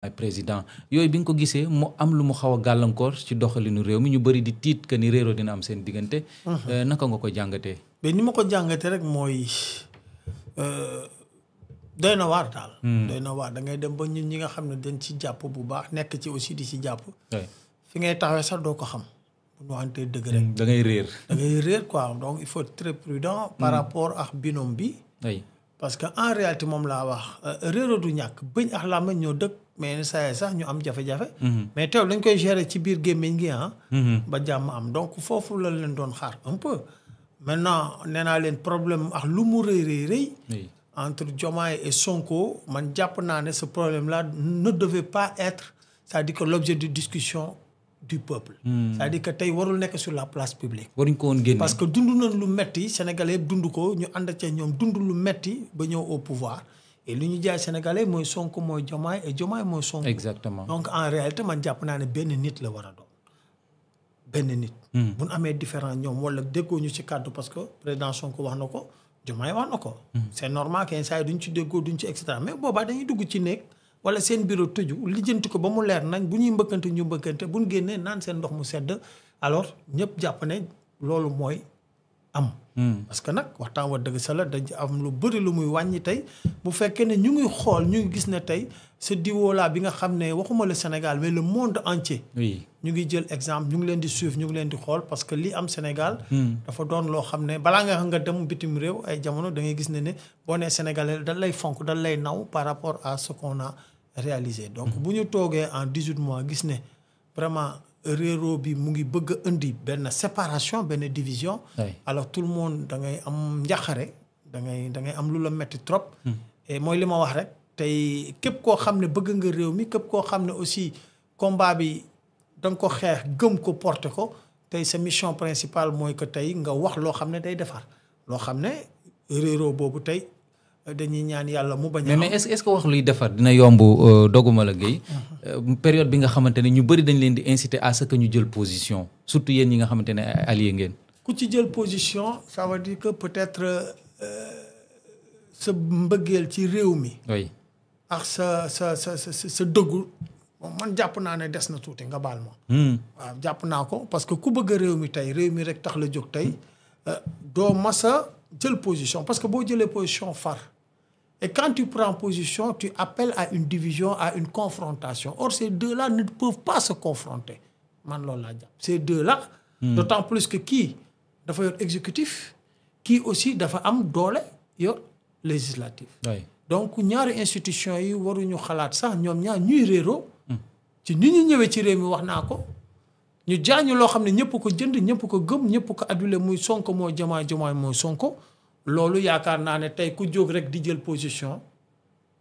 ay président yooyu bi nga ko gisee mu am lu mu xaw a gàllankoor ci doxalinu réew mi ñu bëri di tiit que ni réeroo dina am seen diggante. naka nga ko jàngatee. mais ni ma ko jàngatee rek mooy doy na waar daal. doy na waar da ngay dem ba ñun ñi nga xam ne dañ ci jàpp bu baax nekk ci aussi di ci jàpp. fi ngay taxawee sax doo ko xam. bu ñu waxantee dëgg rek. da ngay réer. da ngay réer quoi donc il faut être très prudent. par rapport ak binôme bi. parce que en réalité moom laa wax réeroo du ñàkk bëñ ak làmmiñ ñoo dëkk mais saa sax ñu am jafe-jafe. mais teew dañ koy gérer ci biir gémmiñ gi ba jàmm am donc foofu la leen doon xaar un peu. maintenant nee naa leen problème ak lu mu rëy. entre Diomaye et Sonko man jàpp naa ne ce problème là ne devait pas être c'est-à-dire que l'objet de discussion du peuple. c'est-à-dire que tey warul nekk sur la place publique. waruñ ko woon génne parce que dund nañ lu metti Sénégalais yëpp dund ko ñu ànd ca ñoom dund lu metti ba ñëw au pouvoir et lu ñu jaay Sénégalais mooy Sonko mooy Diomaye et Diomaye mooy Sonko. exactement donc en réalité man jàpp naa ne benn nit la war a doon benn nit. bu ñu amee différent ñoom wala déggoo ñu ci kàddu parce que président Sonko wax na ko Diomaye wax na ko. c'est normal que saa yi duñ ci déggoo duñ ci et cetera mais boobaa dañuy dugg ci néeg. wala seen bureau tëju lijjanti ko ba mu leer nañ bu ñuy mbëkkante ñu mbëkkante bu ñu génnee naan seen ndox mu sedd alors ñëpp jàpp ne loolu mooy am. parce que nag waxtaan wa dëgg sa la dañ am lu bëri lu muy wàññi tey bu fekkee ne ñu ngi xool ñu ngi gis ne tey ce duo là bi nga xam ne waxuma le Sénégal mais le monde entier. oui ñu ngi jël exemple ñu ngi leen di suivre ñu ngi leen di xool parce que li am Sénégal. dafa doon loo xam ne balaa nga dem bitim réew ay jamono da ngay gis ne boo nee Sénégalais dañ lay fonk dañ lay naw par rapport à ce qu'on a réalisé donc bu ñu toogee en 18 mois gis ne vraiment réeroo bi mu ngi bëgg a indi benn séparation benn division. alors tout le monde da ngay am njaqare da ngay am lu la metti trop. et mooy li ma wax rek tey képp koo xam ne bëgg nga réew mi képp koo xam ne aussi combat bi da nga ko xeex gëm ko porter ko tey sa mission principale mooy que tey nga wax loo xam ne day defar loo xam ne réeroo boobu tey. dañuy ñaan yàlla mu bañ a mais est-ce que wax luy defar dina yomb doguma la Guèye période bi nga xamante ne ñu bëri dañ leen di inciter à ce que ñu jël position surtout yéen ñi nga xamante ne allié ngeen. ku ci jël position ça veut dire que peut-être sa mbëggeel ci réew mi. oui ak sa dëggu man jàpp naa ne des na tuuti nga baal ma. waaw jàpp naa ko parce que ku bëgg réew mi tey réew mi rek tax la jóg tey doo masa jël position parce que boo jëlee position far. Et quand tu prends position, tu appelles à une division, à une confrontation. Or, ces deux-là ne peuvent pas se confronter. Man loolu laa jàpp ces deux-là. D'autant plus que kii dafa yor exécutif kii aussi dafa am doole yor législatif. donc ñaari institutions yi waruñu xalaat sax ñoom ñaar ñuy réeroo. ci ni ñu ñëwee ci réew mi wax naa ko. ñu jaañu loo xam ne ñëpp ko jënd ñëpp ko gëm ñëpp ko adulé muy Sonko mooy Diomaye Diomaye mooy Sonko. loolu yaakaar naa ne tey ku jóg rek di jël position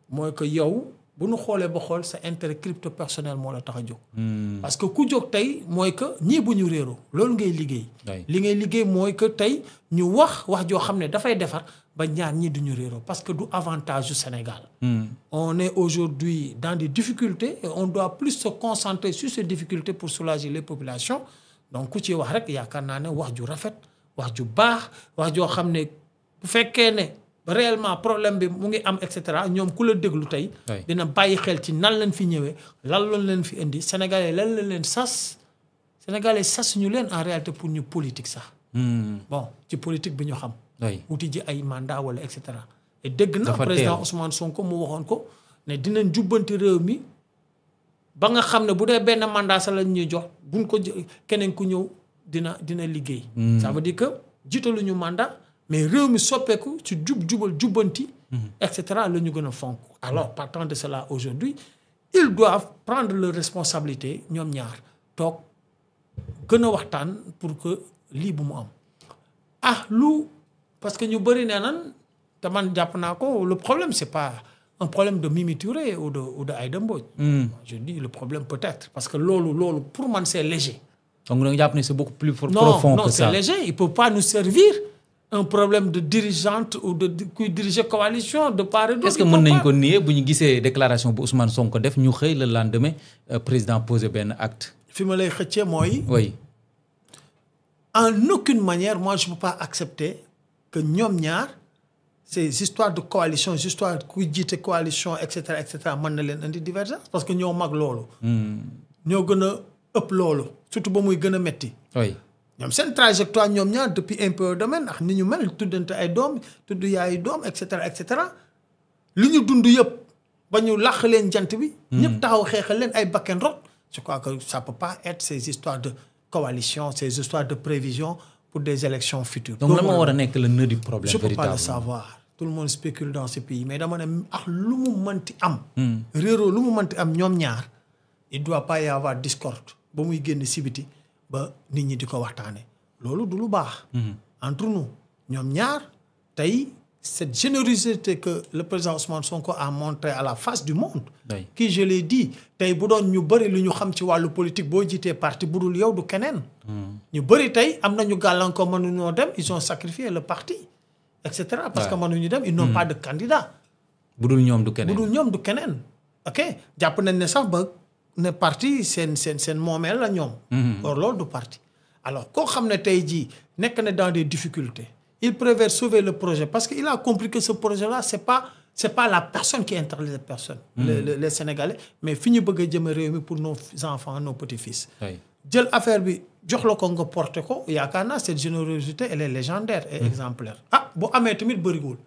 mooy que yow bu ñu xoolee ba xool sa intérêt crypto personnel moo la tax a jóg. parce que ku jóg tey mooy que ñii bu ñu réeroo loolu ngay liggéey. li ngay liggéey mooy que tey ñu wax joo xam ne dafay defar ba ñaar ñii du ñu réeroo parce que du avantage du Sénégal. on est aujourd'hui dans des difficultés et on doit plus se concentrer sur ces difficultés pour soulager les populations donc ku ci wax rek yaakaar naa ne wax ju rafet wax ju baax wax joo xam ne. bu fekkee ne réellement problème bi mu ngi am et cetera ñoom ku la déglu tey. dina bàyyi xel ci nan lañ fi ñëwee lan lañ leen fi indi Sénégalais lan lañ leen sas Sénégalais sas ñu leen en réalité pour ñu politique sax. bon ci politique bi ñu xam. wuti ji ay mandat wala et cetera. et dégg na président Ousmane Sonko mu waxoon ko ne dinañ jubbanti réew mi ba nga xam ne bu dee benn mandat sax lañ ñuy jox buñ ko keneen ku ñëw dina liggéey. ça veut dire que jiitaluñu mandat. mais réew mi soppeeku ci jubal jubbanti. et cetera la ñu gën a fonk. alors partant de cela aujourd'hui ils doivent prendre leurs responsabilités ñoom ñaar toog gën a waxtaan pour que lii bu mu am. parce que ñu bëri nee nan te man jàpp naa ko le problème c'est pas un problème de Mimi Touré ou de Aïda Mbodj. je dis le problème peut-être parce que loolu pour man c'est léger. donc da nga jàpp ne c'est beaucoup plus profond que ça. non c'est léger il peut pas nous servir. un problème de dirigeante ou de kuy diriger coalition de part et d'autre. est-ce que mën nañ ko nier bu ñu gisee déclaration bu Ousmane Sonko def ñu xëy le lendemain président posé benn acte. fi ma lay xëccee mooy. oui. en aucune manière moi je peux pas accepter que ñoom ñaar ces histoires de coalition histoires kuy jiite coalition et cetera mën na leen indi divergence parce que ñoo mag loolu. ñoo gën a ëpp loolu surtout ba muy gën a metti. oui ñoom seen trajectoire ñoom ñaar depuis un peu domaine ak ni ñu mel tuddante ay doom tudd yaayu doom et cetera li ñu dund yëpp ba ñu làq leen jant bi. ñëpp taxaw xeexal leen ay bakken rot. je crois que ça peut pas être ces histoires de coalition ces histoires de prévision pour des élections futures. donc lan moo war a nekk le nœud du problème. je peux pas le véritablement savoir tout le monde spécule dans ce pays mais dama ne ak lu mu mënti am. réeroo lu mu mënti am ñoom ñaar il doit pas y avoir discorde ba muy génn si biti ba nit ñi di ko waxtaane loolu du lu baax. entre nous ñoom ñaar tey cette générosité que le président Ousmane Sonko a montré à la face du monde. oui qui je l'ai dit tey bu doon ñu bëri lu ñu xam ci wàllu politique boo jiitee parti bu dul yow du keneen. ñu bëri tey am nañu gàllankoor mënuñoo dem ils ont sacrifié le parti et cetera. parce que mënuñu dem ils n'ont pas de candidat. bu dul ñoom du keneen bu dul ñoom du keneen. ok jàpp nañ ne sax ba ne parti seen moomeel la ñoom. or loolu du parti. alors koo xam ne tey jii nekk na dans des difficultés. il préfère sauver le projet parce que il a compris que ce projet-là c'est pas la personne qui intéresse les personnes. les Sénégalais mais fi ñu bëgg a jëme réew mi pour nos enfants nos petits-fils. jël affaire bi jox la ko nga porter ko yaakaar naa cette générosité elle est légendaire et exemplaire. bu amee tamit bëriwul.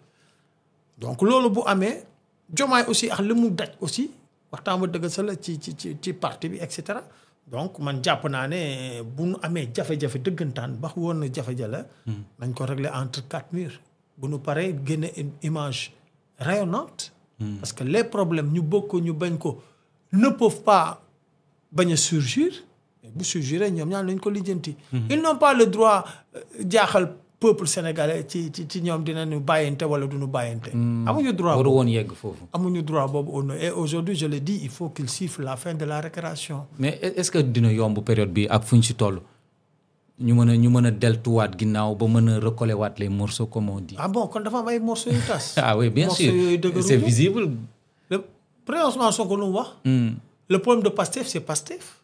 donc loolu bu amee Diomaye aussi ak li mu daj aussi waxtaan ba dëgg sa la ci parti bi et cetera. donc man jàpp naa ne bu nu amee jafe-jafe dëggantaan ba woon na jafe-jale nañ ko régler entre 4 murs bu nu paree génne une image rayonnante. parce que les problèmes ñu bëgg ko ñu bañ ko ne peuvent pas bañ a surgir bu surgir ñoom ñaar nañ ko lijjanti. ils n'ont pas le droit jaaxal peuple sénégalais ci ñoom dinañu bàyyante wala duñu bàyyante. amuñu droit waru woon yegg foofu. amuñu droit boobu et aujourd'hui je le dis il faut qu'il siffle la fin de la récréation. mais est-ce que dina yomb période bi ak fu ñu si toll ñu mën a deltuwaat ginnaaw ba mën a recoller waat les morceaux comme on dit. bon kon dafa am ay morceaux yu tas. oui bien sûr c'est visible. le président Ousmane Sonko lu mu wax. le problème de Pastef c'est Pastef.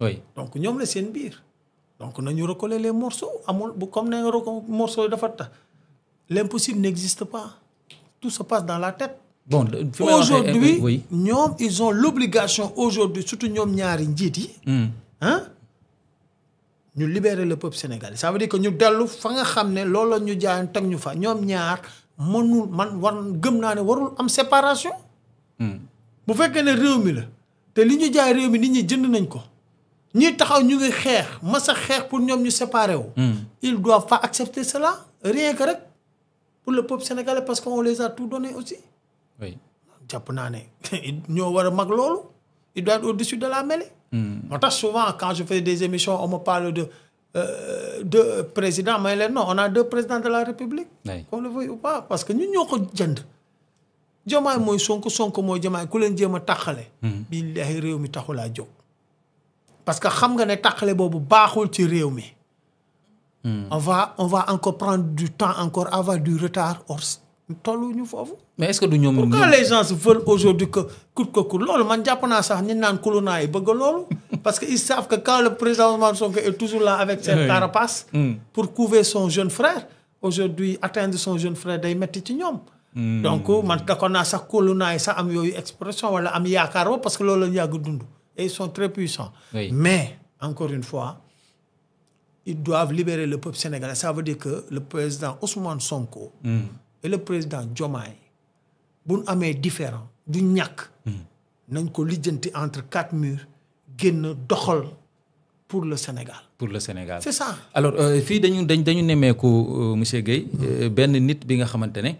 oui donc ñoom la seen biir. donc nañu recoller les morceaux amul bu comme ne nga morceaux yi dafa tax l'impossible n'existe pas tout se passe dans la tête. bon aujourd'hui oui. ñoom ils ont l'obligation aujourd'hui surtout ñoom ñaari njiit yi. ñu libérer le peuple sénégalais ça veut dire que ñu dellu fa nga xam ne loolu la ñu jaayoon teg ñu fa ñoom ñaar gëm naa ne warul am séparation. bu fekkee ne réew mi la te li ñu jaay réew mi nit ñi jënd nañ ko. ñi taxaw ñu ngi xeex masa xeex pour ñoom ñu séparer wu. ils doivent pas accepter cela rien que rek pour le peuple sénégalais parce qu'on les a tout donné aussi. oui jàpp naa ne ñoo war a mag loolu il doit être au-dessus de la mêlée. moo tax souvent quand je fais des émissions on me parle de président may leen non on a 2 présidents de la République. qu'on le veuille ou pas parce que ñun ñoo ko jënd. Diomaye mooy Sonko mooy Diomaye ku leen jéem a tàqale. billahi réew mi taxulaa jóg. parce que xam nga ne tàqale boobu baaxul ci réew mi. on va encore prendre du temps encore avoir du retard or tolluñu foofu. mais est-ce que du ñoom pourquoi les gens veulent aujourd'hui que coûte que coûte loolu man jàpp naa sax ñi naan kulunaa yi bëgg loolu. parce que ils savent que quand le président Ousmane Sonko est toujours là avec ses carapaces. pour couver son jeune frère. aujourd'hui atteindre son jeune frère day metti ci ñoom. donc man d'accord naa sax kulunaa yi sax am yooyu expression wala am yaakaar ba parce que loolu la yàgg dund. et ils sont très puissants. Oui. Mais, encore une fois, ils doivent libérer le peuple sénégalais. Ça veut dire que le président Ousmane Sonko et le président Diomaye, bu ñu amee différent du ñàkk. nañ ko lijjanti entre 4 murs génn doxal pour le Sénégal. pour le Sénégal c'est ça. alors fii dañu nemmeeku monsieur Guèye benn nit bi nga xamante ne